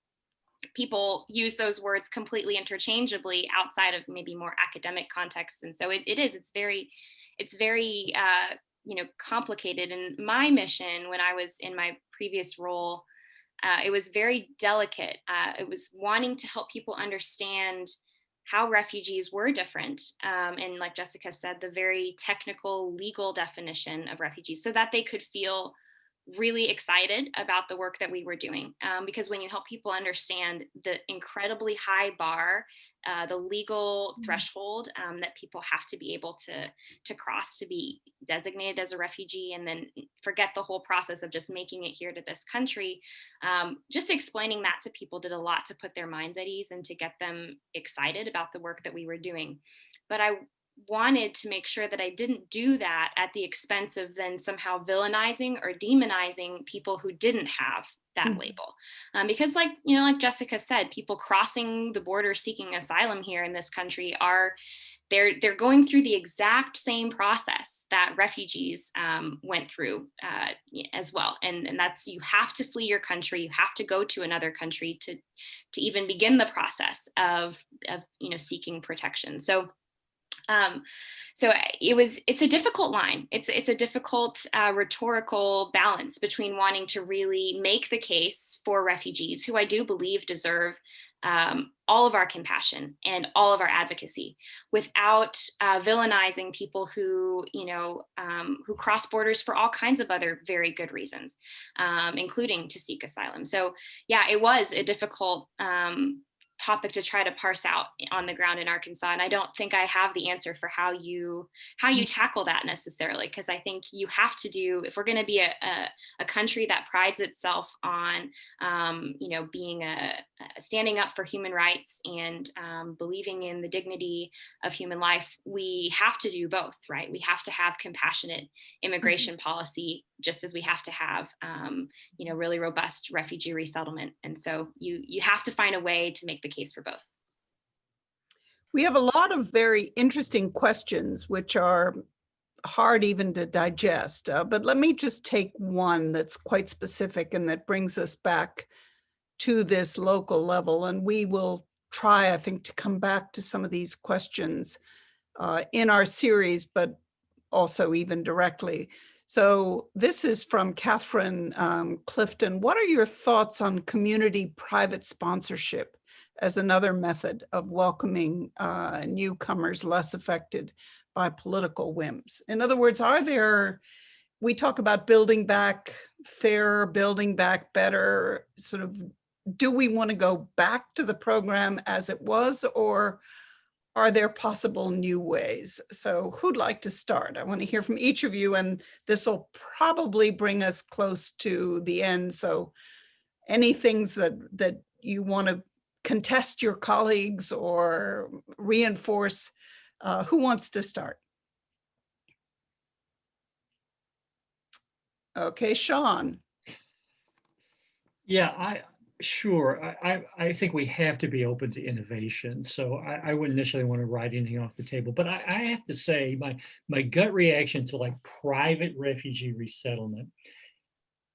people use those words completely interchangeably outside of maybe more academic contexts. And so it's very complicated. And my mission when I was in my previous role, it was very delicate. It was wanting to help people understand how refugees were different. And like Jessica said, the very technical legal definition of refugees so that they could feel really excited about the work that we were doing. Because when you help people understand the incredibly high bar, the legal threshold that people have to be able to cross to be designated as a refugee, and then forget the whole process of just making it here to this country, just explaining that to people did a lot to put their minds at ease and to get them excited about the work that we were doing. But I wanted to make sure that I didn't do that at the expense of then somehow villainizing or demonizing people who didn't have that label. Because like Jessica said, people crossing the border seeking asylum here in this country they're going through the exact same process that refugees went through as well. And that's, you have to flee your country, you have to go to another country to even begin the process of seeking protection. So So it's a difficult line. It's a difficult rhetorical balance between wanting to really make the case for refugees, who I do believe deserve all of our compassion and all of our advocacy, without villainizing people who, who cross borders for all kinds of other very good reasons, including to seek asylum. So yeah, it was a difficult topic to try to parse out on the ground in Arkansas. And I don't think I have the answer for how you tackle that necessarily, because I think you have to do, if we're going to be a country that prides itself on, being standing up for human rights and believing in the dignity of human life, we have to do both, right? We have to have compassionate immigration policy, just as we have to have, really robust refugee resettlement. And so you have to find a way to make the case for both. We have a lot of very interesting questions, which are hard even to digest. But let me just take one that's quite specific and that brings us back to this local level. And we will try, I think, to come back to some of these questions in our series, but also even directly. So this is from Catherine Clifton. What are your thoughts on community private sponsorship as another method of welcoming newcomers less affected by political whims? In other words, we talk about building back fairer, building back better, sort of, do we want to go back to the program as it was, or are there possible new ways? So who'd like to start? I want to hear from each of you, and this will probably bring us close to the end. So any things that you want to contest your colleagues or reinforce, who wants to start? Okay, Sean. Yeah, sure. I think we have to be open to innovation. So I wouldn't necessarily want to write anything off the table. But I have to say, my gut reaction to like private refugee resettlement,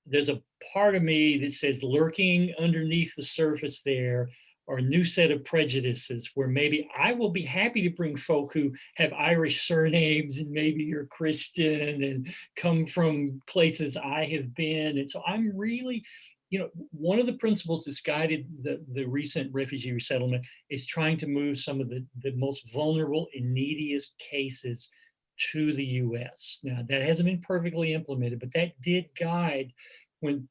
there's a part of me that says lurking underneath the surface there are a new set of prejudices where maybe I will be happy to bring folk who have Irish surnames and maybe you're Christian and come from places I have been. And so I'm really, one of the principles that's guided the recent refugee resettlement is trying to move some of the most vulnerable and neediest cases to the US. Now, that hasn't been perfectly implemented, but that did guide when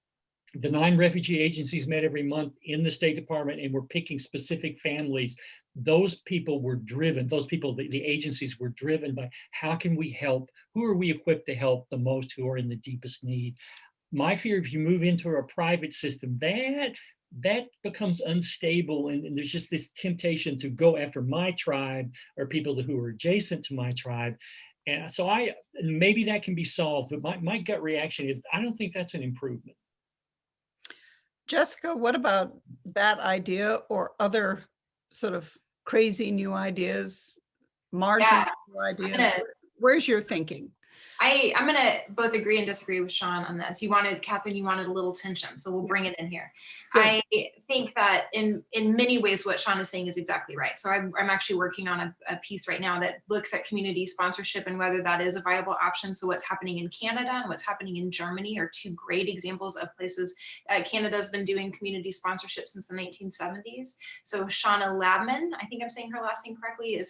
the 9 refugee agencies met every month in the State Department and were picking specific families. Those people were driven, the agencies were driven by how can we help, who are we equipped to help the most, who are in the deepest need. My fear, if you move into a private system, that becomes unstable, and there's just this temptation to go after my tribe or people who are adjacent to my tribe. And so maybe that can be solved, but my gut reaction is I don't think that's an improvement. Jessica, what about that idea or other sort of crazy new ideas, marginal new ideas? Where's your thinking? I'm going to both agree and disagree with Sean on this. Catherine, you wanted a little tension, so we'll bring it in here. Good. I think that in many ways, what Sean is saying is exactly right. So I'm actually working on a piece right now that looks at community sponsorship and whether that is a viable option. So what's happening in Canada and what's happening in Germany are 2 great examples of places. Canada's been doing community sponsorship since the 1970s. So Shauna Labman, I think I'm saying her last name correctly,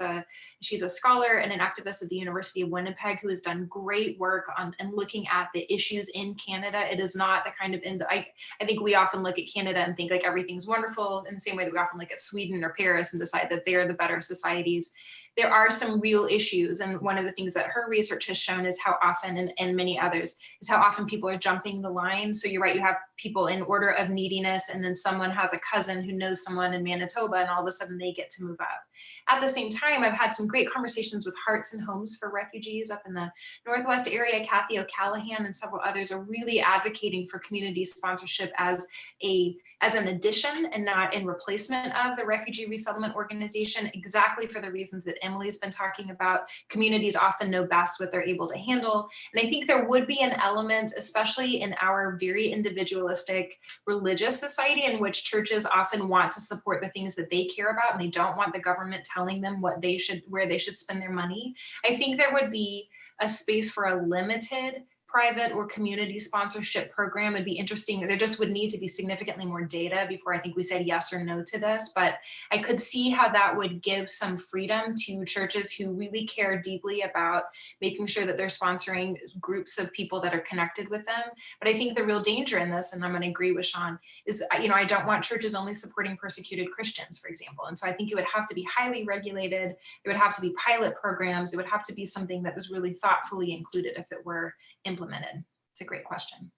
she's a scholar and an activist at the University of Winnipeg who has done great work on and looking at the issues in Canada. It is not the kind of, I think we often look at Canada and think like everything's wonderful in the same way that we often look at Sweden or Paris and decide that they're the better societies. There are some real issues. And one of the things that her research has shown is how often, and many others, is how often people are jumping the line. So you're right, you have people in order of neediness, and then someone has a cousin who knows someone in Manitoba, and all of a sudden they get to move up. At the same time, I've had some great conversations with Hearts and Homes for Refugees up in the Northwest area. Kathy O'Callaghan and several others are really advocating for community sponsorship as an addition and not in replacement of the Refugee Resettlement Organization, exactly for the reasons that Emily's been talking about. Communities often know best what they're able to handle. And I think there would be an element, especially in our very individualistic religious society, in which churches often want to support the things that they care about, and they don't want the government telling them what they should, where they should spend their money. I think there would be a space for a limited private or community sponsorship program. It'd be interesting. There just would need to be significantly more data before I think we said yes or no to this, but I could see how that would give some freedom to churches who really care deeply about making sure that they're sponsoring groups of people that are connected with them. But I think the real danger in this, and I'm going to agree with Sean, is, I don't want churches only supporting persecuted Christians, for example. And so I think it would have to be highly regulated. There would have to be pilot programs. It would have to be something that was really thoughtfully included if it were implemented. It's a great question.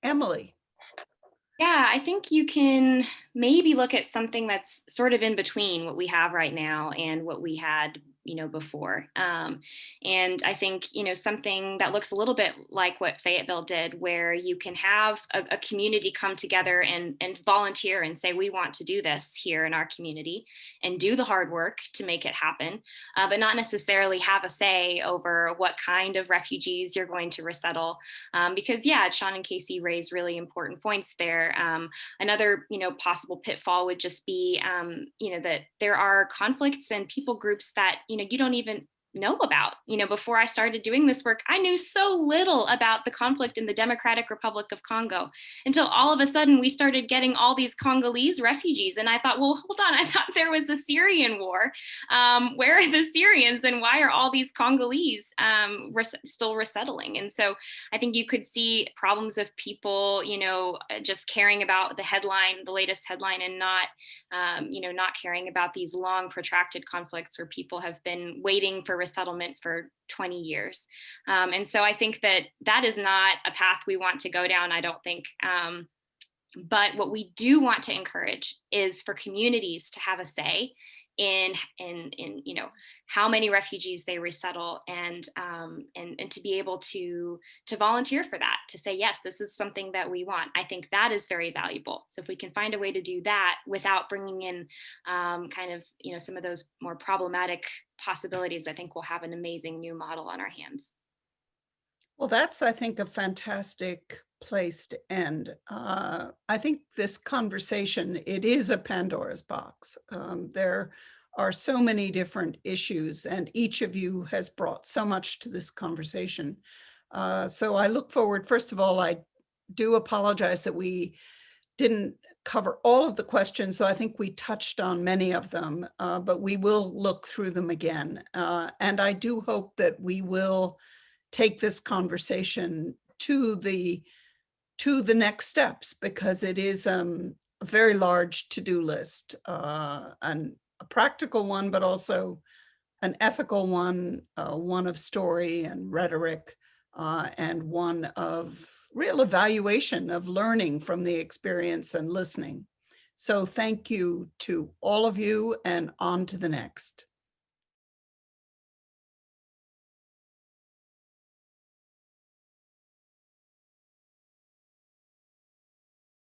Emily. Yeah, I think you can maybe look at something that's sort of in between what we have right now and what we had, before. And I think, something that looks a little bit like what Fayetteville did, where you can have a community come together and volunteer and say, we want to do this here in our community, and do the hard work to make it happen, but not necessarily have a say over what kind of refugees you're going to resettle. Because Sean and Casey raised really important points there. Another, possible pitfall would just be, that there are conflicts and people groups that, you don't even know about. Before I started doing this work, I knew so little about the conflict in the Democratic Republic of Congo, until all of a sudden we started getting all these Congolese refugees. And I thought, well, hold on, I thought there was a Syrian war. Where are the Syrians, and why are all these Congolese still resettling? And so I think you could see problems of people, just caring about the headline, the latest headline, and not, not caring about these long protracted conflicts where people have been waiting for resettlement for 20 years. And so I think that is not a path we want to go down, I don't think. But what we do want to encourage is for communities to have a say in how many refugees they resettle, and to be able to volunteer for that, to say, yes, this is something that we want. I think that is very valuable. So if we can find a way to do that without bringing in some of those more problematic possibilities, I think we'll have an amazing new model on our hands. Well, that's, I think, a fantastic place to end. I think this conversation, it is a Pandora's box. There are so many different issues, and each of you has brought so much to this conversation. So I look forward, first of all, I do apologize that we didn't cover all of the questions, so I think we touched on many of them, but we will look through them again. And I do hope that we will take this conversation to the next steps, because it is a very large to-do list, and a practical one, but also an ethical one, one of story and rhetoric, and one of real evaluation of learning from the experience and listening. So thank you to all of you, and on to the next.